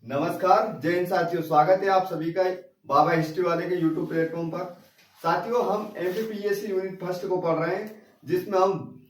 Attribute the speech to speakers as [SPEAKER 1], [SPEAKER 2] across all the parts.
[SPEAKER 1] नमस्कार, जय हिंद साथियों। स्वागत है आप सभी का बाबा हिस्ट्री वाले के यूट्यूब प्लेटफॉर्म पर। साथियों, हम एमपीपीएससी यूनिट फर्स्ट को पढ़ रहे हैं, जिसमें हम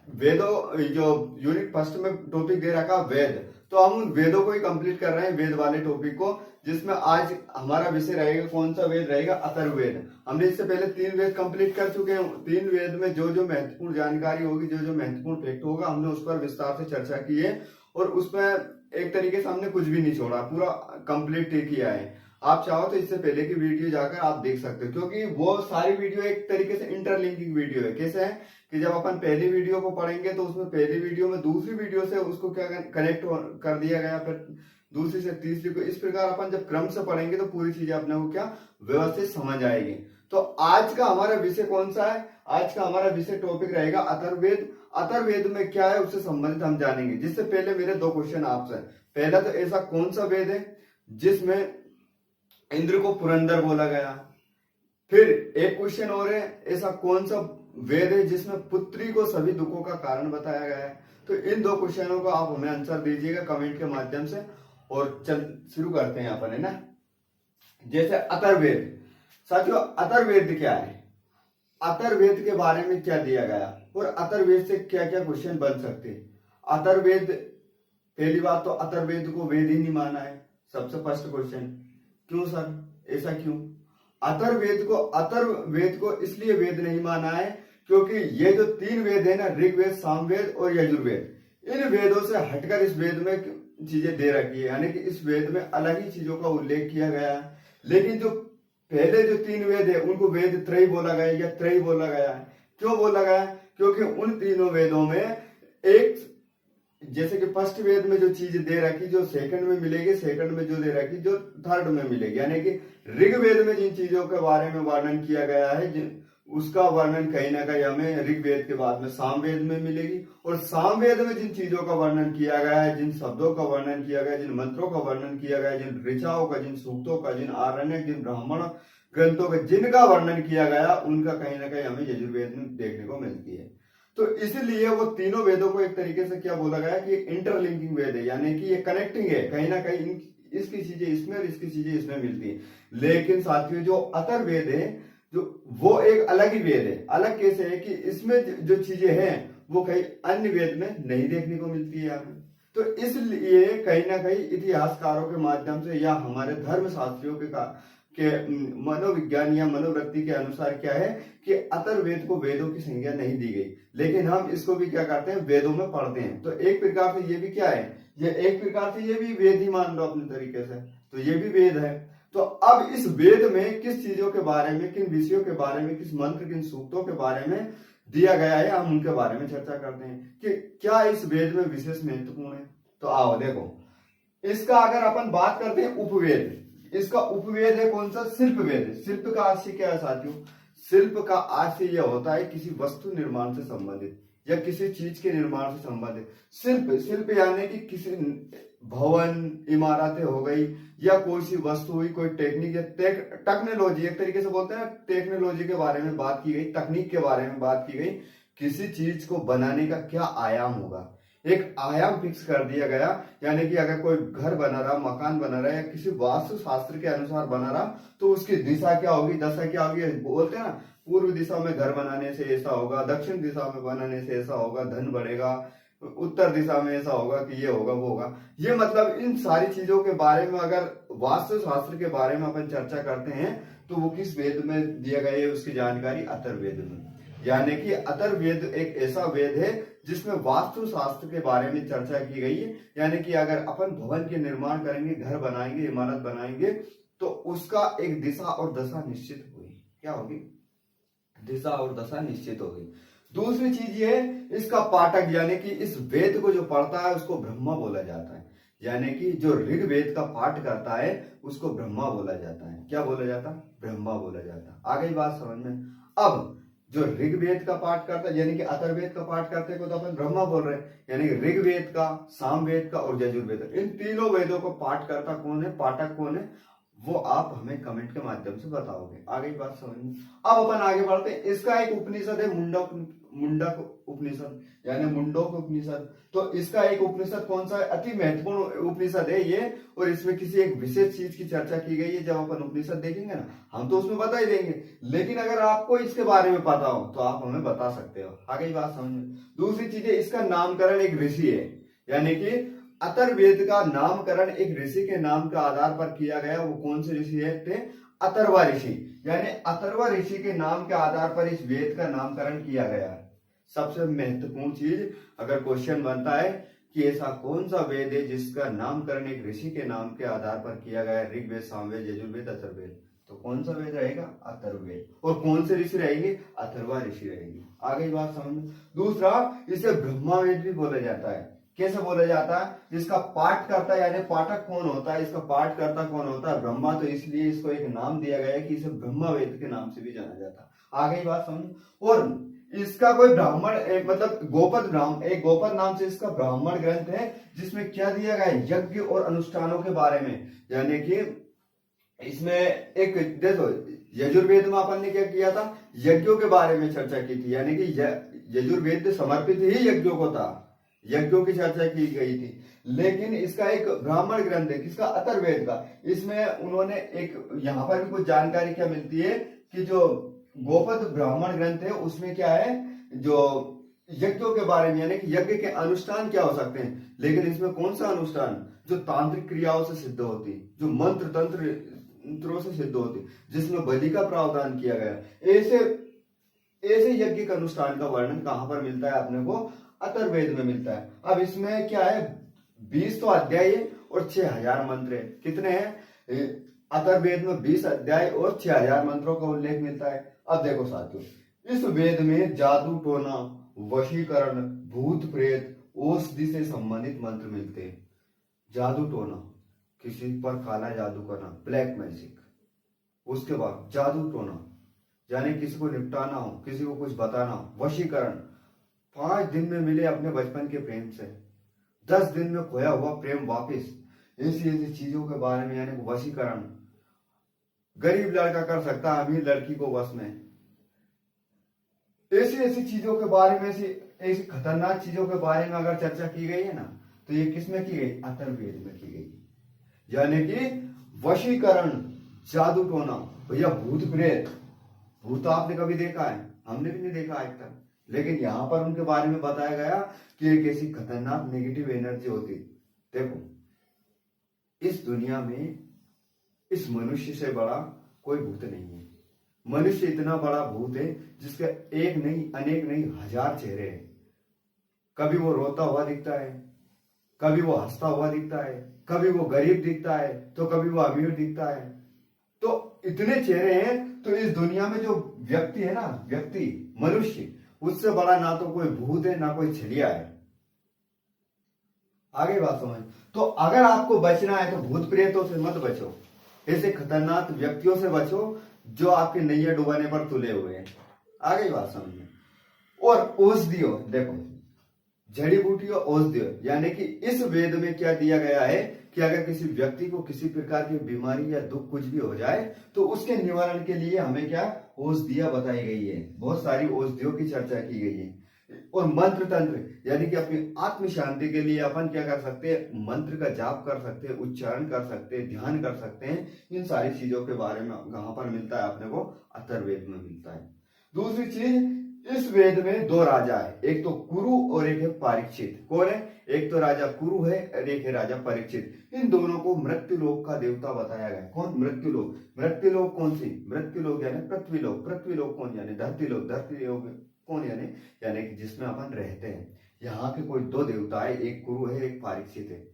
[SPEAKER 1] वेदों जो यूनिट फर्स्ट में टॉपिक दे रखा वेद, तो हम उन वेदों को ही कंप्लीट कर रहे हैं, वेद वाले टॉपिक को, जिसमें आज हमारा विषय रहेगा कौन सा वेद रहेगा, अथर्ववेद। हमने इससे पहले 3 वेद कंप्लीट कर चुके हैं। 3 वेद में जो जो महत्वपूर्ण जानकारी होगी, जो जो महत्वपूर्ण फैक्ट होगा, हमने उस पर विस्तार से चर्चा की है और उसमें एक तरीके से हमने कुछ भी नहीं छोड़ा, पूरा कंप्लीट किया है। आप चाहो तो इससे पहले की वीडियो जाकर आप देख सकते हो, क्योंकि वो सारी वीडियो एक तरीके से इंटरलिंकिंग वीडियो है। कैसे है कि जब अपन पहली वीडियो को पढ़ेंगे तो उसमें पहली वीडियो में दूसरी वीडियो से उसको क्या कनेक्ट कर दिया गया, फिर दूसरी से तीसरी को, इस प्रकार अपन जब क्रम से पढ़ेंगे तो पूरी चीजें अपने को क्या व्यवस्थित समझ आएगी। तो आज का हमारा विषय कौन सा है? आज का हमारा विषय टॉपिक रहेगा अथर्ववेद। अथर्ववेद में क्या है उससे संबंधित हम जानेंगे। जिससे पहले मेरे 2 क्वेश्चन आपसे। पहला तो ऐसा कौन सा वेद है जिसमें इंद्र को पुरंदर बोला गया? फिर एक क्वेश्चन और है, ऐसा कौन सा वेद है जिसमें पुत्री को सभी दुखों का कारण बताया गया है? तो इन 2 क्वेश्चनों का आप हमें आंसर दीजिएगा कमेंट के माध्यम से। और चल शुरू करते हैं अपन, है ना। जैसे अथर्ववेद, साथियों अथर्ववेद क्या है, अथर्ववेद के बारे में क्या दिया गया और अथर्ववेद से क्या क्या क्वेश्चन बन सकते हैं। अथर्ववेद, पहली बात तो अथर्ववेद को वेद ही नहीं माना है, सबसे फर्स्ट क्वेश्चन। क्यों सर, ऐसा क्यों? अथर्ववेद को इसलिए वेद नहीं माना है क्योंकि ये जो 3 वेद है ना, ऋग्वेद, सामवेद और यजुर्वेद, इन वेदों से हटकर इस वेद में चीजें दे रखी है, यानी कि इस वेद में अलग ही चीजों का उल्लेख किया गया है। लेकिन जो पहले जो 3 वेद है उनको वेद त्रय बोला गया या त्रय बोला गया है। क्यों बोला गया? क्योंकि उन तीनों वेदों में एक, जैसे कि फर्स्ट वेद में जो चीज दे रखी जो सेकंड में मिलेगी, सेकंड में जो दे रखी जो थर्ड में मिलेगी, यानी कि ऋग्वेद में जिन चीजों के बारे में वर्णन किया गया है उसका वर्णन कहीं ना कहीं हमें ऋग्वेद के बाद में सामवेद में मिलेगी। और सामवेद में जिन चीजों का वर्णन किया गया है, जिन शब्दों का वर्णन किया गया, जिन मंत्रों का वर्णन किया गया, जिन ऋचाओं का, जिन सूक्तों का, जिन आरण्य, जिन ब्राह्मण ग्रंथों का जिनका वर्णन किया गया, उनका कहीं ना कहीं हमें यजुर्वेद में देखने को मिलती है। तो इसलिए वो तीनों वेदों को एक तरीके से क्या बोला गया कि इंटरलिंकिंग वेद है, यानी कि ये कनेक्टिंग है, कहीं ना कहीं इसकी चीजें इसमें और इसकी चीजें इसमें मिलती है। लेकिन साथियों जो अथर्ववेद है, जो वो एक अलग ही वेद है। अलग कैसे है कि इसमें जो चीजें हैं वो कहीं अन्य वेद में नहीं देखने को मिलती है हमें। तो इसलिए कहीं ना कहीं इतिहासकारों के माध्यम से या हमारे धर्म शास्त्रियों के मनोविज्ञान या मनोवृत्ति के अनुसार क्या है कि अथर्ववेद को वेदों की संज्ञा नहीं दी गई, लेकिन हम इसको भी क्या करते हैं, वेदों में पढ़ते हैं। तो एक प्रकार से ये भी क्या है, ये एक प्रकार से ये भी वेद ही मान लो अपने तरीके से, तो ये भी वेद है। तो अब इस वेद में किस चीजों के बारे में, किन विषयों के बारे में, किस मंत्र, किन सूक्तों के बारे में दिया गया है, हम उनके बारे में चर्चा करते हैं कि क्या इस वेद में विशेष महत्वपूर्ण है। तो आओ देखो, इसका अगर अपन बात करते हैं उपवेद, इसका उपवेद है कौन सा? शिल्प वेद। शिल्प का आशय क्या है साथियों? शिल्प का आशय यह होता है किसी वस्तु निर्माण से संबंधित या किसी चीज के निर्माण से संबंधित। शिल्प यानी कि किसी भवन, इमारतें हो गई या कोई सी वस्तु हुई, कोई टेक्निक या टेक्नोलॉजी, एक तरीके से बोलते हैं टेक्नोलॉजी के बारे में बात की गई, तकनीक के बारे में बात की गई। किसी चीज को बनाने का क्या आयाम होगा, एक आयाम फिक्स कर दिया गया। यानी कि अगर कोई घर बना रहा, मकान बना रहा है या किसी वास्तु शास्त्र के अनुसार बना रहा, तो उसकी दिशा क्या होगी, दशा क्या होगी। बोलते हैं ना, पूर्व दिशा में घर बनाने से ऐसा होगा, दक्षिण दिशा में बनाने से ऐसा होगा, धन बढ़ेगा, उत्तर दिशा में ऐसा होगा कि ये होगा वो होगा। ये मतलब इन सारी चीजों के बारे में अगर वास्तु शास्त्र के बारे में अपन चर्चा करते हैं तो वो किस वेद में दिया गया है, उसकी जानकारी अथर्ववेद में। यानी कि अथर्ववेद एक ऐसा वेद है जिसमें वास्तु शास्त्र के बारे में चर्चा की गई है। यानी कि अगर अपन भवन के निर्माण करेंगे, घर बनाएंगे, इमारत बनाएंगे, तो उसका एक दिशा और दशा निश्चित होगी। क्या होगी? दिशा और दशा निश्चित होगी। दूसरी चीज ये है, इसका पाठक यानी कि इस वेद को जो पढ़ता है उसको ब्रह्मा बोला जाता है। यानी कि जो ऋग्वेद का पाठ करता है उसको ब्रह्मा बोला जाता है। क्या बोला जाता? ब्रह्मा बोला जाता। आ गई बात समझ में? अब जो ऋग्वेद का पाठ करता है यानी कि अथर्ववेद का पाठ करते को तो अपन ब्रह्मा बोल रहे हैं, यानी कि ऋग्वेद का, सामवेद का और यजुर्वेद, इन तीनों वेदों को पाठ करता कौन है, पाठक कौन है, वो आप हमें कमेंट के माध्यम से बताओगे। आ गई बात समझ में? अब अपन आगे बढ़ते हैं। इसका एक उपनिषद है मुंडक उपनिषद यानी मुंडोक उपनिषद। तो इसका एक उपनिषद कौन सा है, अति महत्वपूर्ण उपनिषद है ये, और इसमें किसी एक विशेष चीज की चर्चा की गई है। जब अपन उपनिषद देखेंगे ना हम तो उसमें बता ही देंगे, लेकिन अगर आपको इसके बारे में पता हो तो आप हमें बता सकते हो। आगे बात समझ में। दूसरी चीज है, इसका नामकरण एक ऋषि है, यानी कि अथर्ववेद का नामकरण एक ऋषि के नाम के आधार पर किया गया। वो कौन से ऋषि है थे, अथर्वा ऋषि, यानी अथर्वा ऋषि के नाम के आधार पर इस वेद का नामकरण किया गया है। सबसे महत्वपूर्ण चीज, अगर क्वेश्चन बनता है कि ऐसा कौन सा वेद है जिसका नामकरण एक ऋषि के नाम के आधार पर किया गया है, ऋग्वेद, सामवेद, यजुर्वेद, अथर्ववेद, तो कौन सा वेद रहेगा, अथर्ववेद। और कौन से ऋषि रहेंगे, अथर्वा ऋषि रहेंगे। आगे बात समझ। दूसरा, इसे ब्रह्मावेद भी बोला जाता है। कैसे बोला जाता है, इसका पाठ करता यानी पाठक कौन होता है, इसका पाठ करता कौन होता है, ब्रह्मा, तो इसलिए इसको एक नाम दिया गया है कि इसे ब्रह्मावेद के नाम से भी जाना जाता है। आगे बात समझ। और इसका कोई ब्राह्मण मतलब गोपद ब्राह्मण, एक गोपद नाम से इसका ब्राह्मण ग्रंथ है, जिसमें क्या दिया गया है, यज्ञ और अनुष्ठानों के बारे में। यानी कि इसमें एक देखो, यजुर्वेद में अपन ने क्या किया था, यज्ञों के बारे में चर्चा की थी, यानी कि यजुर्वेद समर्पित ही यज्ञों को था, यज्ञों की चर्चा की गई थी। लेकिन इसका एक ब्राह्मण ग्रंथ है, किसका, अथर्ववेद का। इसमें उन्होंने एक, यहाँ पर भी कुछ जानकारी क्या मिलती है कि जो गोपद ब्राह्मण ग्रंथ है उसमें क्या है, जो यज्ञों के बारे में, यानी कि यज्ञ के अनुष्ठान क्या हो सकते हैं। लेकिन इसमें कौन सा अनुष्ठान, जो तांत्रिक क्रियाओं से सिद्ध होती, जो मंत्र तंत्रों से सिद्ध होती, जिसमें बलि का प्रावधान किया गया, ऐसे यज्ञ के अनुष्ठान का वर्णन कहां पर मिलता है अपने को, अथर्ववेद में मिलता है। अब इसमें क्या है, 20 तो अध्याय है और 6000 मंत्र है। कितने हैं, अथर्ववेद में 20 अध्याय और 6000 मंत्रों का उल्लेख मिलता है। अब देखो साथियों, इस वेद में जादू टोना, वशीकरण, भूत प्रेत, औषधि से संबंधित मंत्र मिलते हैं। जादू टोना, किसी पर काला जादू करना, ब्लैक मैजिक। उसके बाद जादू टोना यानी किसी को निपटाना हो, किसी को कुछ बताना हो। वशीकरण, 5 दिन में मिले अपने बचपन के प्रेम से, 10 दिन में खोया हुआ प्रेम वापिस, ऐसी ऐसी चीजों के बारे में, यानी वशीकरण। गरीब लड़का कर सकता है अमीर लड़की को वश में। ऐसी ऐसी चीजों के बारे में, ऐसी खतरनाक चीजों के बारे में अगर चर्चा की गई है ना, तो ये किसमें की गई, अथर्ववेद में की गई। यानी कि वशीकरण, जादू टोना, भैया भूत प्रेत, भूत आपने कभी देखा है, हमने भी नहीं देखा आज तक, लेकिन यहां पर उनके बारे में बताया गया कि एक ऐसी खतरनाक नेगेटिव एनर्जी होती। देखो, इस दुनिया में इस मनुष्य से बड़ा कोई भूत नहीं है। मनुष्य इतना बड़ा भूत है जिसके एक नहीं, अनेक नहीं, 1000 चेहरे हैं। कभी वो रोता हुआ दिखता है, कभी वो हंसता हुआ दिखता है, कभी वो गरीब दिखता है, तो कभी वो अमीर दिखता है। तो इतने चेहरे हैं, तो इस दुनिया में जो व्यक्ति है ना, व्यक्ति, मनुष्य, उससे बड़ा ना तो कोई भूत है, ना कोई छलिया है। आगे बात समझ। तो अगर आपको बचना है तो भूत प्रेतों से मत बचो, ऐसे खतरनाक व्यक्तियों से बचो जो आपके नैया डुबाने पर तुले हुए हैं। आगे बात समझिए। और औषधियों, देखो, जड़ी बूटियों, औषधियों, यानी कि इस वेद में क्या दिया गया है कि अगर किसी व्यक्ति को किसी प्रकार की बीमारी या दुख कुछ भी हो जाए तो उसके निवारण के लिए हमें क्या, औषधियां बताई गई है। बहुत सारी औषधियों की चर्चा की गई है। और मंत्र तंत्र, यानी कि अपनी आत्म शांति के लिए अपन क्या कर सकते हैं, मंत्र का जाप कर सकते हैं, उच्चारण कर सकते हैं, ध्यान कर सकते हैं। इन सारी चीजों के बारे में कहां पर मिलता है अपने को, अथर्ववेद में मिलता है। दूसरी चीज, इस वेद में 2 राजा है, एक तो कुरु और एक है परीक्षित। कौन है, एक तो राजा कुरु है और एक है राजा परीक्षित। इन दोनों को मृत्यु लोक का देवता बताया गया। कौन, मृत्यु लोक। मृत्यु लोक कौन सी, मृत्यु लोक यानी पृथ्वी लोक। पृथ्वी लोक कौन, यानी धरती लोक। धरती लोक कौन, यानी कि जिसमें अपन रहते हैं। यहाँ के कोई 2 देवता है, एक कुरु है, एक परीक्षित है।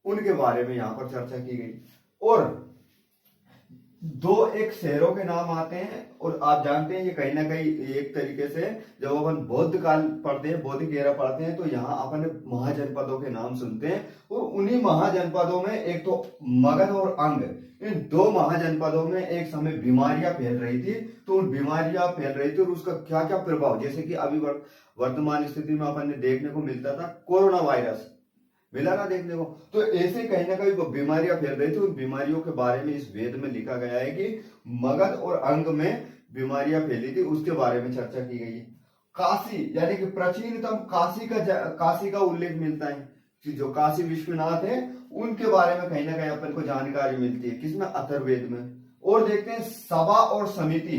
[SPEAKER 1] उनके बारे में यहाँ पर चर्चा की गई। और 2 एक शहरों के नाम आते हैं, और आप जानते हैं ये कहीं ना कहीं एक तरीके से जब अपन बौद्ध काल पढ़ते हैं, बौद्धिक एरा पढ़ते हैं, तो यहाँ अपन महाजनपदों के नाम सुनते हैं। और उन्हीं महाजनपदों में एक तो मगध और अंग, इन 2 महाजनपदों में एक समय बीमारियां फैल रही थी। तो उन बीमारियां फैल रही थी और उसका क्या क्या प्रभाव, जैसे कि अभी वर्तमान स्थिति में अपन ने देखने को मिलता था, कोरोना वायरस मिला ना देखने को। तो ऐसे कहीं ना कहीं वो बीमारियां फैल रही थी। उन बीमारियों के बारे में इस वेद में लिखा गया है कि मगध और अंग में बीमारियां फैली थी, उसके बारे में चर्चा की गई है। काशी यानी कि प्राचीनतम काशी का उल्लेख मिलता है कि जो काशी विश्वनाथ है उनके बारे में कहीं ना कहीं अपन को जानकारी मिलती है किसमें, अथर्ववेद में। और देखते हैं सभा और समिति।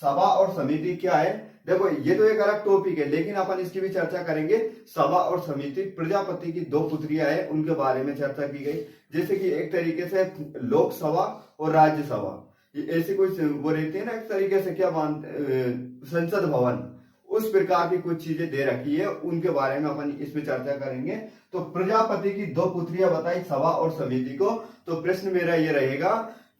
[SPEAKER 1] सभा और समिति क्या है, देखो ये तो एक अलग टॉपिक है लेकिन अपन इसकी भी चर्चा करेंगे। सभा और समिति, प्रजापति की दो पुत्रियां हैं उनके बारे में चर्चा की गई, जैसे कि एक तरीके से लोकसभा और राज्यसभा, ये ऐसी कोई वो रहती है ना एक तरीके से, क्या मानते, संसद भवन, उस प्रकार की कुछ चीजें दे रखी है, उनके बारे में अपन इसमें चर्चा करेंगे। तो प्रजापति की दो पुत्रियां बताई सभा और समिति को। तो प्रश्न मेरा ये रहेगा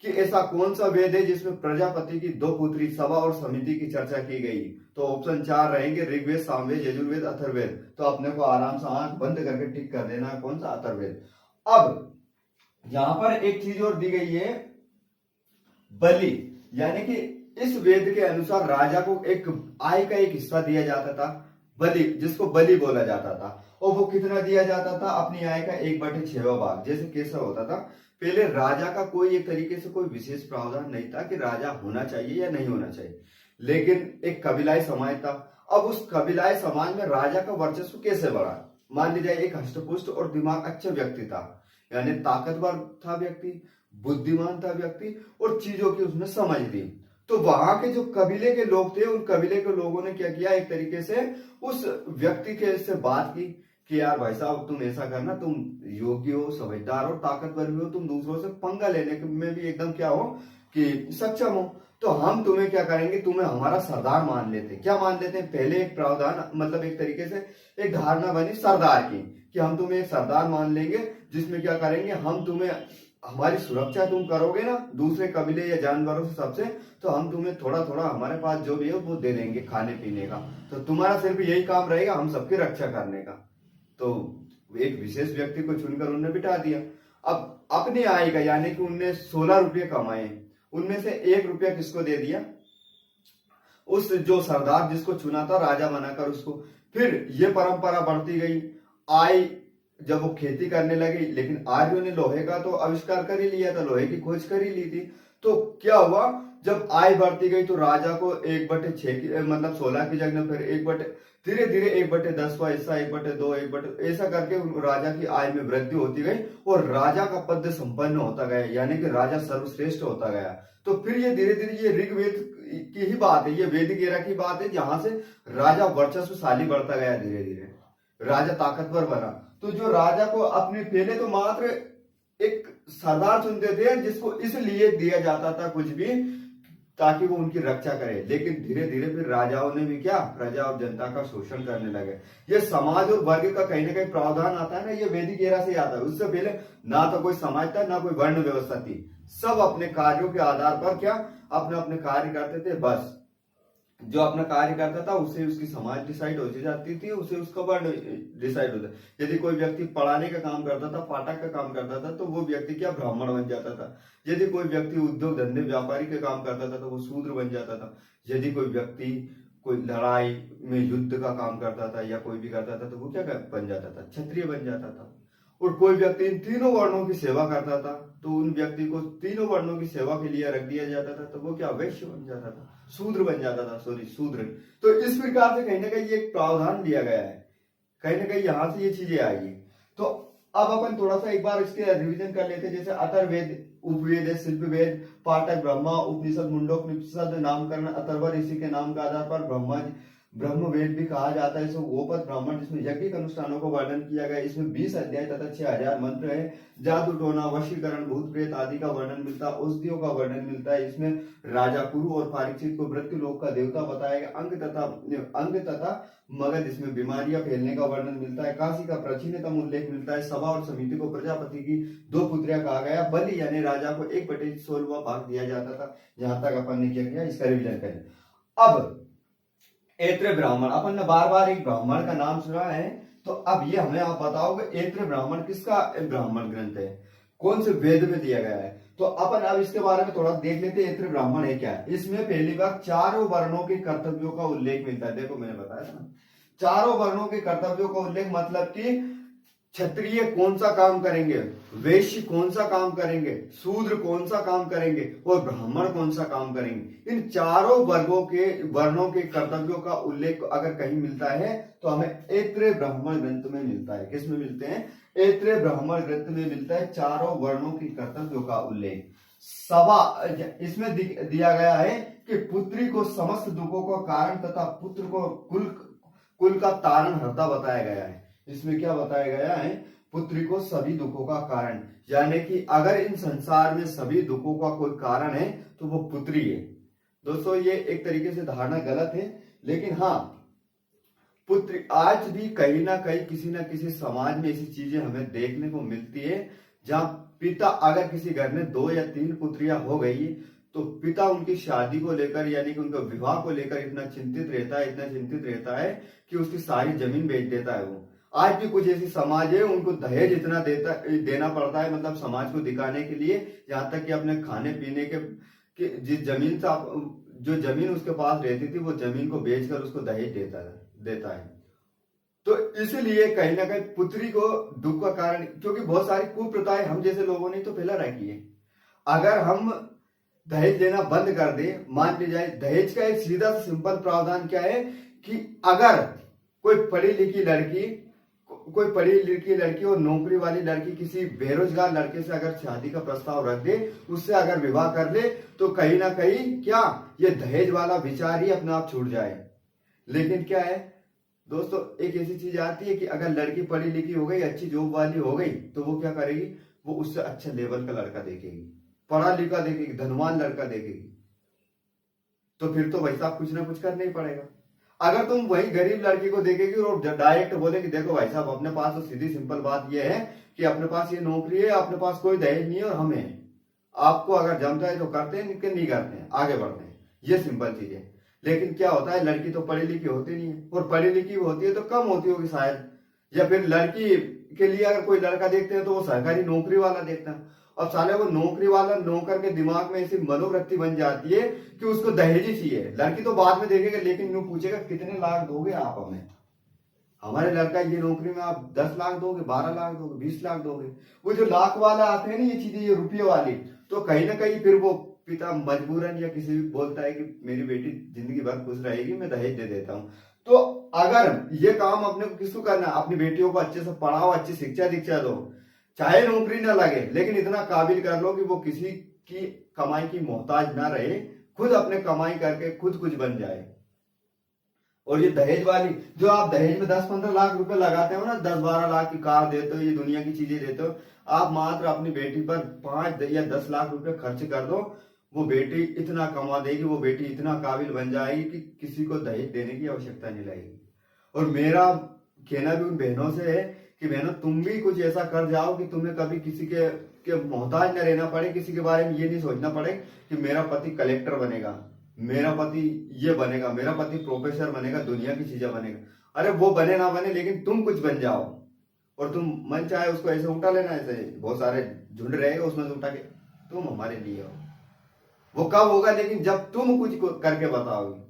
[SPEAKER 1] कि ऐसा कौन सा वेद है जिसमें प्रजापति की दो पुत्री सभा और समिति की चर्चा की गई। तो ऑप्शन 4 रहेंगे, ऋग्वेद, सामवेद, यजुर्वेद, अथर्ववेद। तो अपने को आराम से आंख बंद करके टिक कर देना है कौन सा, अथर्ववेद। अब यहां पर एक चीज और दी गई है, बलि, यानी कि इस वेद के अनुसार राजा को एक आय का एक हिस्सा दिया जाता था, बलि, जिसको बलि बोला जाता था। और वो कितना दिया जाता था, अपनी आय का 1/6 भाग। जैसे कैसा होता था पहले, राजा का कोई एक तरीके से कोई विशेष प्रावधान नहीं था कि राजा होना चाहिए या नहीं होना चाहिए, लेकिन एक कबीलाई समाज था। अब उस कबीलाई समाज में राजा का वर्चस्व कैसे बढ़ा, मान लीजिए एक हष्टपुष्ट और दिमाग अच्छा व्यक्ति था, यानी ताकतवर था व्यक्ति, बुद्धिमान था व्यक्ति, और चीजों की उसने समझ दी। तो वहां के जो कबीले के लोग थे, उन कबीले के लोगों ने क्या किया, एक तरीके से उस व्यक्ति के से बात की कि यार भाई साहब तुम ऐसा करना, तुम योग्य हो, समझदार हो, ताकतवर भी हो, तुम दूसरों से पंगा लेने में भी एकदम क्या हो कि सक्षम हो, तो हम तुम्हें क्या करेंगे, तुम्हें हमारा सरदार मान लेते। क्या मान लेते हैं, पहले एक प्रावधान, मतलब एक तरीके से एक धारणा बनी सरदार की कि हम तुम्हें एक सरदार मान लेंगे, जिसमें क्या करेंगे, हम तुम्हें, हमारी सुरक्षा तुम करोगे ना दूसरे कबीले या जानवरों से सबसे, तो हम तुम्हें थोड़ा थोड़ा हमारे पास जो भी है वो दे देंगे खाने पीने का, तो तुम्हारा सिर्फ यही काम रहेगा हम सबकी रक्षा करने का। तो एक विशेष व्यक्ति को चुनकर उन्होंने बिठा दिया। अब अपनी आय का, यानी कि उनने 16 रुपये कमाए, उनमें से 1 रुपया किसको दे दिया, उस जो सरदार जिसको चुना था राजा बनाकर उसको। फिर ये परंपरा बढ़ती गई, आय जब वो खेती करने लगे, लेकिन आर्यों ने लोहे का तो आविष्कार कर ही लिया था, लोहे की खोज कर ही ली थी। तो क्या हुआ, जब आय बढ़ती गई तो राजा को 1/6 मतलब 16 की जगह फिर धीरे धीरे 1/10 हिस्सा, 1/2, 1/, ऐसा करके राजा की आय में वृद्धि होती गई और राजा का पद संपन्न होता गया, यानी कि राजा सर्वश्रेष्ठ होता गया। तो फिर ये धीरे धीरे, ये ऋग्वेद की ही बात है, ये वैदिक एरा की बात है, जहां से राजा वर्चस्वशाली बढ़ता गया, धीरे धीरे राजा ताकतवर बना। तो जो राजा को अपने, पहले तो मात्र एक सरदार चुनते थे जिसको इसलिए दिया जाता था कुछ भी ताकि वो उनकी रक्षा करे, लेकिन धीरे धीरे फिर राजाओं ने भी क्या, प्रजा और जनता का शोषण करने लगे। ये समाज और वर्ग का कहीं ना कहीं प्रावधान आता है ना, ये वैदिक एरा से आता है। उससे पहले ना तो कोई समाज था, ना कोई वर्ण व्यवस्था थी, सब अपने कार्यों के आधार पर क्या, अपने अपने कार्य करते थे, बस जो अपना कार्य करता था उससे उसकी समाज डिसाइड हो जाती थी, उससे उसका वर्ण डिसाइड होता। यदि कोई व्यक्ति पढ़ाने का काम करता था, पाठक का काम करता था, तो वो व्यक्ति क्या, ब्राह्मण बन जाता था। यदि कोई व्यक्ति उद्योग धंधे व्यापारी का काम करता था तो वो शूद्र बन जाता था। यदि कोई व्यक्ति कोई लड़ाई में युद्ध का काम करता था या कोई भी करता था तो वो क्या बन जाता था, क्षत्रिय बन जाता था। और कोई व्यक्ति इन तीनों वर्णों की सेवा करता था तो उन व्यक्ति को तीनों वर्णों की सेवा के लिए रख दिया जाता था, तो वो क्या, वैश्य बन जाता था, शूद्र बन जाता था, सॉरी शूद्र। तो इस प्रकार से कहीं ना कहीं एक प्रावधान दिया गया है, कहीं ना कहीं यहां से ये चीजें आई। तो अब अपन थोड़ा सा एक बार इसके रिवीजन कर लेते हैं। जैसे अथर्ववेद, उपवेद, शिल्पवेद, पाठक, ब्रह्मा, उपनिषद, मुंडोपनिषद, नामकरण, अथर्व ऋषि के नाम के आधार पर ब्रह्मवेद भी कहा जाता है। इसमें गोपद ब्राह्मण, जिसमें यज्ञिक अनुष्ठानों को वर्णन किया गया। इसमें 20 अध्याय तथा 6000 मंत्र है। जादू टोना, वशीकरण, भूत प्रेत आदि का वर्णन मिलता है। औषधियों का वर्णन मिलता है। इसमें राजा कुरु और परीक्षित को मृत्यु लोक का देवता बताया गया। अंग तथा मगध, इसमें बीमारियां फैलने का वर्णन मिलता है। काशी का प्राचीनतम उल्लेख मिलता है। सभा और समिति को प्रजापति की 2 पुत्रियां कहा गया। बलि यानी राजा को 1/16 भाग दिया जाता था। जहां तक अपन ने क्या किया, इसका रिविजन करें। अब ऐत्र ब्राह्मण, अपन ने बार बार एक ब्राह्मण का नाम सुना है, तो अब ये हमें आप बताओगे ऐत्र ब्राह्मण किसका ब्राह्मण ग्रंथ है, कौन से वेद में दिया गया है। तो अपन अब इसके बारे में थोड़ा देख लेते हैं। ऐत्र ब्राह्मण है क्या है। इसमें पहली बार 4 वर्णों के कर्तव्यों का उल्लेख मिलता है। देखो मैंने बताया था ना, 4 वर्णों के कर्तव्यों का उल्लेख, मतलब कि क्षत्रिय कौन सा काम करेंगे, वैश्य कौन सा काम करेंगे, शूद्र कौन सा काम करेंगे और ब्राह्मण कौन सा काम करेंगे। इन चारों वर्णों के कर्तव्यों का उल्लेख अगर कहीं मिलता है तो हमें ऐत्रेय ब्राह्मण ग्रंथ में मिलता है। किसमें मिलते हैं? ऐत्रेय ब्राह्मण ग्रंथ में मिलता है कुल वर्णों के कर्तव्यों का उल्लेख। इसमें दिया गया है कि पुत्री को समस्त दुखों का कारण तथा पुत्र को कुल का तारण हरता बताया गया है। इसमें क्या बताया गया है? पुत्री को सभी दुखों का कारण, यानी कि अगर इन संसार में सभी दुखों का कोई कारण है तो वो पुत्री है। दोस्तों ये एक तरीके से धारणा गलत है, लेकिन हाँ पुत्री आज भी कहीं ना कहीं किसी ना किसी समाज में ऐसी चीजें हमें देखने को मिलती है जहां पिता, अगर किसी घर में 2 या 3 पुत्रियां हो गई तो पिता उनकी शादी को लेकर यानी कि उनके विवाह को लेकर इतना चिंतित रहता है कि उसकी सारी जमीन बेच देता है। वो आज भी कुछ ऐसी समाज है उनको दहेज इतना देना पड़ता है, मतलब समाज को दिखाने के लिए, यहाँ तक कि अपने खाने पीने के जिस जमीन से जो जमीन उसके पास रहती थी वो जमीन को बेचकर उसको दहेज देता है। तो इसलिए कहीं ना कहीं पुत्री को दुख का कारण, क्योंकि बहुत सारी कुप्रथाएं हम जैसे लोगों ने तो फैला रखी है। अगर हम दहेज देना बंद कर दे, मान ली जाए, दहेज का एक सीधा सिंपल प्रावधान क्या है कि अगर कोई पढ़ी लिखी लड़की और नौकरी वाली लड़की किसी बेरोजगार लड़के से अगर शादी का प्रस्ताव रख दे, उससे अगर विवाह कर ले, तो कहीं ना कहीं क्या ये दहेज वाला विचार ही अपने आप छूट जाए। लेकिन क्या है दोस्तों, एक ऐसी चीज आती है कि अगर लड़की पढ़ी लिखी हो गई, अच्छी जॉब वाली हो गई, तो वो क्या करेगी? वो उससे अच्छा लेवल का लड़का देखेगी, पढ़ा लिखा देखेगी, धनवान लड़का देखेगी। तो फिर तो भाई साहब कुछ ना कुछ करना ही पड़ेगा। अगर तुम वही गरीब लड़की को देखेगी और डायरेक्ट बोले कि देखो भाई साहब अपने पास तो सीधी सिंपल बात यह है कि अपने पास ये नौकरी है, अपने पास कोई दहेज नहीं है और हम हैं, आपको अगर जमता है तो करते हैं, नहीं करते हैं, आगे बढ़ते हैं, ये सिंपल चीज है। लेकिन क्या होता है, लड़की तो पढ़ी लिखी होती नहीं है, और पढ़ी लिखी होती है तो कम होती होगी शायद, या फिर लड़की के लिए अगर कोई लड़का देखते हैं तो वो सरकारी नौकरी वाला देखता है। अब साले वो नौकरी वाला नौकर के दिमाग में ऐसी मनोवृत्ति बन जाती है कि उसको दहेज ही चाहिए। लड़की तो बाद में देखेगा, लेकिन यूं पूछेगा कितने लाख दोगे आप हमें? हमारे लड़का ये नौकरी में आप 10 लाख दोगे, 12 लाख दोगे, 20 लाख दोगे। वो जो लाख वाला आते हैं ना ये चीजें, ये रुपये वाली, तो कहीं ना कहीं फिर वो पिता मजबूरन या किसी भी बोलता है कि मेरी बेटी जिंदगी भर खुश रहेगी, मैं दहेज दे देता हूँ। तो अगर ये काम अपने को किसको करना है? अपनी बेटियों को अच्छे से पढ़ाओ, अच्छी शिक्षा दीक्षा दो, चाहे नौकरी ना लगे, लेकिन इतना काबिल कर लो कि वो किसी की कमाई की मोहताज ना रहे, खुद अपने कमाई करके खुद कुछ बन जाए। और ये दहेज वाली, जो आप दहेज में 10-15 लाख रुपए लगाते हो ना, 10-12 लाख की कार देते हो, ये दुनिया की चीजें देते हो, आप मात्र अपनी बेटी पर 5 या 10 लाख रुपए खर्च कर दो, वो बेटी इतना कमा देगी, वो बेटी इतना काबिल बन जाएगी कि किसी को दहेज देने की आवश्यकता नहीं लगेगी। और मेरा कहना भी उन बहनों से है कि बहनों तुम भी कुछ ऐसा कर जाओ कि तुम्हें कभी किसी के मोहताज न रहना पड़े, किसी के बारे में ये नहीं सोचना पड़े कि मेरा पति कलेक्टर बनेगा, मेरा पति ये बनेगा, मेरा पति प्रोफेसर बनेगा, दुनिया की चीजें बनेगा। अरे वो बने ना बने, लेकिन तुम कुछ बन जाओ, और तुम मन चाहे उसको ऐसे उठा लेना, ऐसे बहुत सारे झुंड रहेगा उसमें से उठा के तुम हमारे लिए हो। वो कब होगा? लेकिन जब तुम कुछ करके बताओगे।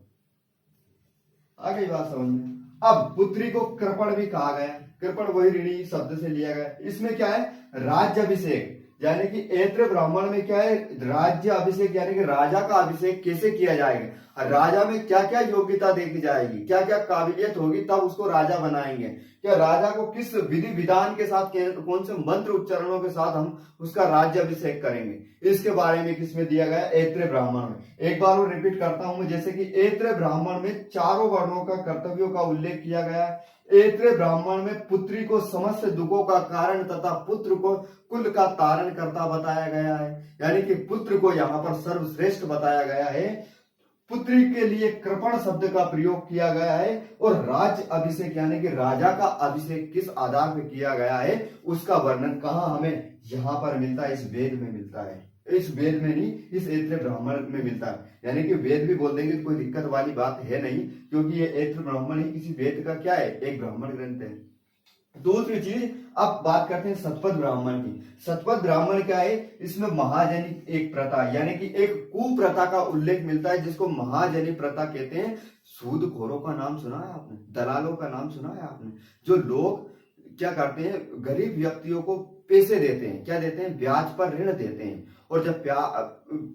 [SPEAKER 1] आगे बात समझ में। अब पुत्री को कृपण भी कहा गया। कृपण वही ऋणी शब्द से लिया गया। इसमें क्या है? राज्य अभिषेक, यानी कि ऐत्रेय ब्राह्मण में क्या है? राज्य अभिषेक, यानी कि राजा का अभिषेक कैसे किया जाएगा, राजा में क्या क्या योग्यता देखी जाएगी, क्या क्या काबिलियत होगी, तब उसको राजा बनाएंगे। क्या राजा को किस विधि विधान के साथ, कौन से मंत्र उच्चारणों के साथ हम उसका राज्य अभिषेक करेंगे, इसके बारे में किसमें दिया गया? ऐत्रेय ब्राह्मण में। एक बार और रिपीट करता हूं मैं, जैसे कि ऐत्रेय ब्राह्मण में चारों वर्णों का कर्तव्यों का उल्लेख किया गया। ऐत्रेय ब्राह्मण में पुत्री को समस्त दुखों का कारण तथा पुत्र को कुल का तारण करता बताया गया है, यानी कि पुत्र को यहाँ पर सर्वश्रेष्ठ बताया गया है। पुत्री के लिए कृपण शब्द का प्रयोग किया गया है, और राज्य अभिषेक यानी कि राजा का अभिषेक किस आधार पर किया गया है उसका वर्णन कहाँ हमें यहाँ पर मिलता है? इस वेद में मिलता है। इस वेद में नहीं, इस ऐत्रेय ब्राह्मण में मिलता है। यानी कि वेद भी बोल देंगे तो कोई दिक्कत वाली बात है नहीं, क्योंकि ये ऐत्रेय ब्राह्मण ही किसी वेद का क्या है? एक ब्राह्मण ग्रंथ है। दूसरी चीज, अब बात करते हैं शतपथ ब्राह्मण की। शतपथ ब्राह्मण क्या है? इसमें महाजनी एक प्रथा, यानी कि एक कुप्रथा का उल्लेख मिलता है, जिसको महाजनी प्रथा कहते हैं। सूदखोरों का नाम सुना है आपने? दलालों का नाम सुना है आपने? जो लोग क्या करते हैं, गरीब व्यक्तियों को पैसे देते हैं, क्या देते हैं, ब्याज पर ऋण देते हैं। और जब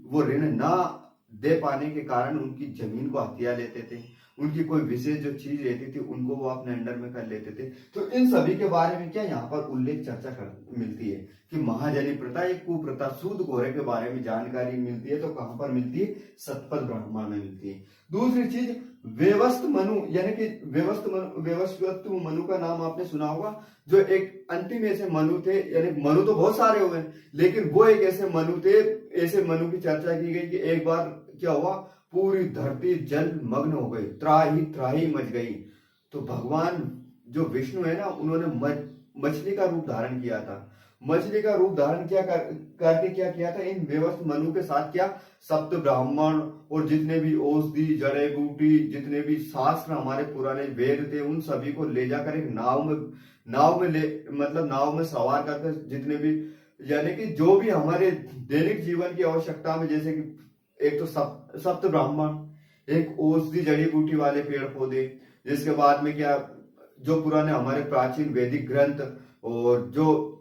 [SPEAKER 1] वो ऋण ना दे पाने के कारण उनकी जमीन को हथिया लेते थे, उनकी कोई विशेष जो चीज रहती थी उनको वो अपने अंडर में कर लेते थे। तो इन सभी के बारे में क्या यहाँ पर उल्लेख चर्चा कर मिलती है कि महाजनी प्रथा एक कुप्रथा, सूद घोरे के बारे में जानकारी मिलती है। तो कहां पर मिलती है, शतपथ ब्राह्मण में मिलती है। दूसरी चीज व्यवस्थ मनु, यानी कि व्यवस्थ मनु का नाम आपने सुना होगा, जो एक अंतिम ऐसे मनु थे, यानी मनु तो बहुत सारे हुए लेकिन वो एक ऐसे मनु थे, ऐसे मनु की चर्चा की गई कि एक बार क्या हुआ, पूरी धरती जल मग्न हो गई, त्राही त्राही मच गई। तो भगवान जो विष्णु है ना, उन्होंने मछली का रूप धारण किया था। मछली का रूप धारण करके क्या किया था, इन व्यवस्थ मनु के साथ क्या, सप्त ब्राह्मण और जितने भी औषधि जड़े बूटी, जितने भी शास्त्र हमारे पुराने वेद थे, उन सभी को ले जाकर एक नाव में सवार करके, जितने भी यानी कि जो भी हमारे दैनिक जीवन की आवश्यकता में, जैसे कि एक तो सप्त ब्राह्मण, एक औषधि जड़ी बूटी वाले पेड़ पौधे, जिसके बाद में क्या, जो पुराने हमारे प्राचीन वैदिक ग्रंथ, और जो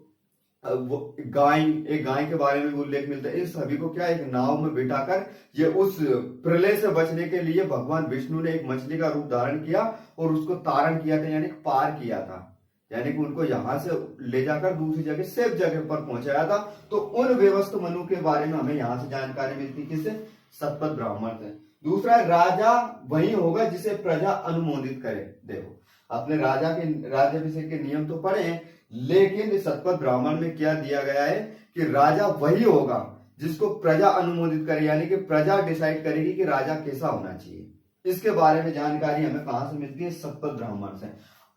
[SPEAKER 1] गाय के बारे में उल्लेख मिलता है, इन सभी को क्या, एक नाव में बिठाकर ये उस प्रलय से बचने के लिए भगवान विष्णु ने एक मछली का रूप धारण किया और उसको तारण किया था, यानी पार किया था, यानी कि उनको यहां से ले जाकर दूसरी जगह, सेफ जगह पर पहुंचाया था। तो उन व्यवस्थ मनु के बारे में हमें यहाँ से जानकारी मिलती, किससे, शतपथ ब्राह्मण से। दूसरा, राजा वही होगा जिसे प्रजा अनुमोदित करे। देखो, अपने राज्याभिषेक के नियम तो पढ़े हैं, लेकिन शतपथ ब्राह्मण में क्या दिया गया है कि राजा वही होगा जिसको प्रजा अनुमोदित करे, यानी कि प्रजा डिसाइड करेगी कि राजा कैसा होना चाहिए। इसके बारे में जानकारी हमें कहां से मिलती है, शतपथ ब्राह्मण से।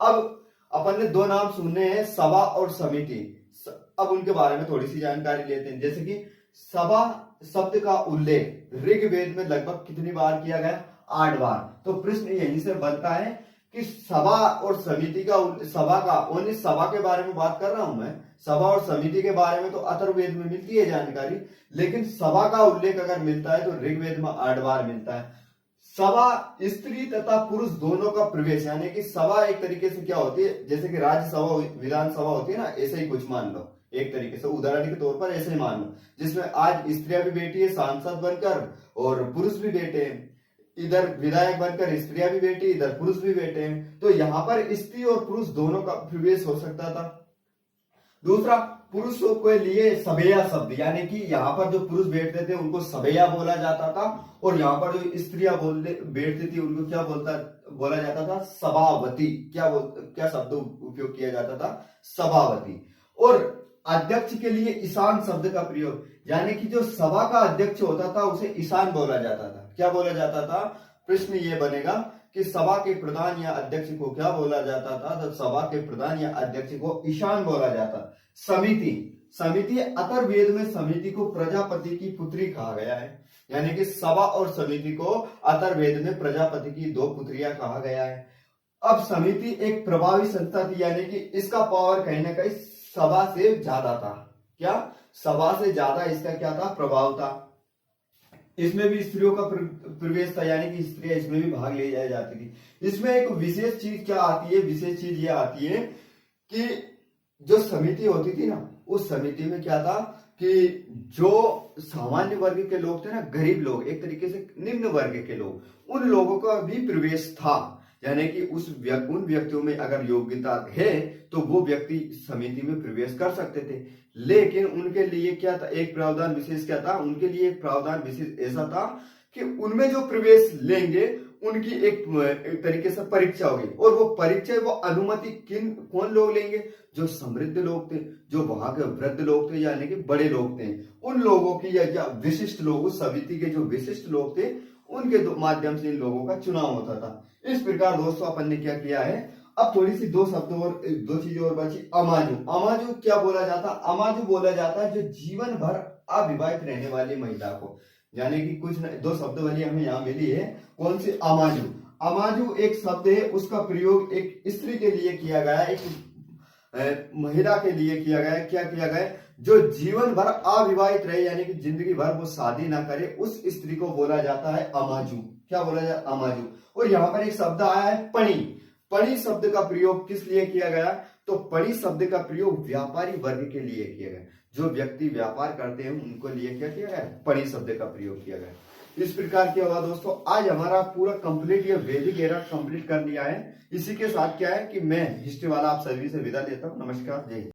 [SPEAKER 1] अब अपन ने दो नाम सुनने हैं, सभा और समिति। अब उनके बारे में थोड़ी सी जानकारी लेते हैं। जैसे कि सभा शब्द का उल्लेख ऋग्वेद में लगभग कितनी बार किया गया, 8 बार। तो प्रश्न यहीं से बनता है कि सभा और समिति का, ओनली सभा के बारे में बात कर रहा हूं मैं, सभा और समिति के बारे में तो अथर्ववेद में मिलती है जानकारी, लेकिन सभा का उल्लेख अगर मिलता है तो ऋग्वेद में 8 बार मिलता है। सभा स्त्री तथा पुरुष दोनों का प्रवेश, यानी कि सभा एक तरीके से क्या होती है, जैसे कि राज्यसभा विधानसभा होती है ना, ऐसे ही कुछ मान लो, एक तरीके से उदाहरण के तौर पर ऐसे ही मान लो, जिसमें आज स्त्रियां भी बैठी है सांसद बनकर और पुरुष भी बैठे हैं, इधर विधायक बनकर स्त्रियां भी बैठी, इधर पुरुष भी बैठे हैं। तो यहाँ पर स्त्री और पुरुष दोनों का प्रवेश हो सकता था। दूसरा, पुरुषों के लिए सभैया शब्द, यानी कि यहाँ पर जो पुरुष बैठते थे उनको सभैया बोला जाता था, और यहाँ पर जो स्त्रियां बैठती थी उनको क्या बोला जाता था, सभावती। क्या शब्द उपयोग किया जाता था, सभावती। और अध्यक्ष के लिए ईशान शब्द का प्रयोग, यानी कि जो सभा का अध्यक्ष होता था उसे ईशान बोला जाता था। क्या बोला जाता था, प्रश्न ये बनेगा कि सभा के प्रधान या अध्यक्ष को क्या बोला जाता था, तो सभा के प्रधान या अध्यक्ष को ईशान बोला जाता। समिति अथर्ववेद में समिति को प्रजापति की पुत्री कहा गया है, यानी कि सभा और समिति को अथर्ववेद में प्रजापति की 2 पुत्रियां कहा गया है। अब समिति एक प्रभावी संस्था थी, यानी कि इसका पावर कहीं ना कहीं सभा से ज्यादा था। क्या, सभा से ज्यादा इसका क्या था, प्रभाव था। इसमें भी स्त्रियों का प्रवेश था, यानी कि स्त्रियां इसमें भी भाग ले जाती थी। इसमें एक विशेष चीज क्या आती है, विशेष चीज ये आती है कि जो समिति होती थी ना, उस समिति में क्या था कि जो सामान्य वर्ग के लोग थे ना, गरीब लोग, एक तरीके से निम्न वर्ग के लोग, उन लोगों का भी प्रवेश था, यानी कि उन व्यक्तियों में अगर योग्यता है तो वो व्यक्ति समिति में प्रवेश कर सकते थे। लेकिन उनके लिए क्या था, एक प्रावधान विशेष क्या था, उनके लिए एक प्रावधान विशेष ऐसा था कि उनमें जो प्रवेश लेंगे उनकी एक तरीके से परीक्षा होगी, और वो परीक्षा, वो अनुमति कौन लोग लेंगे, जो समृद्ध लोग थे, जो वहां के वृद्ध लोग थे, यानी कि बड़े लोग थे, उन लोगों की या विशिष्ट लोग, उस समिति के जो विशिष्ट लोग थे उनके माध्यम से इन लोगों का चुनाव होता था। इस प्रकार दोस्तों अपन ने क्या किया है, अब थोड़ी सी 2 चीजें और बची। अमाजू क्या बोला जाता, अमाजू बोला जाता है जो जीवन भर अविवाहित रहने वाली महिला को, यानी कि कुछ 2 शब्द वाली हमें यहाँ मिली है, कौन सी, अमाजू एक शब्द है, उसका प्रयोग एक स्त्री के लिए किया गया, एक महिला के लिए किया गया। क्या किया गया, जो जीवन भर अविवाहित रहे, यानी कि जिंदगी भर वो शादी ना करे, उस स्त्री को बोला जाता है अमाजू। क्या बोला जाता है, अमाजू। और यहाँ पर एक शब्द आया है पणी। पणी शब्द का प्रयोग किस लिए किया गया, तो पणि शब्द का प्रयोग व्यापारी वर्ग के लिए किया गया, जो व्यक्ति व्यापार करते हैं उनको लिए क्या किया गया, पणि शब्द का प्रयोग किया गया। इस प्रकार क्या हुआ दोस्तों, आज हमारा पूरा कंप्लीट ये वैदिक एरा कंप्लीट कर लिया है। इसी के साथ क्या है कि मैं हिस्ट्री वाला आप सभी से विदा लेता हूँ। नमस्कार, जय हिंद।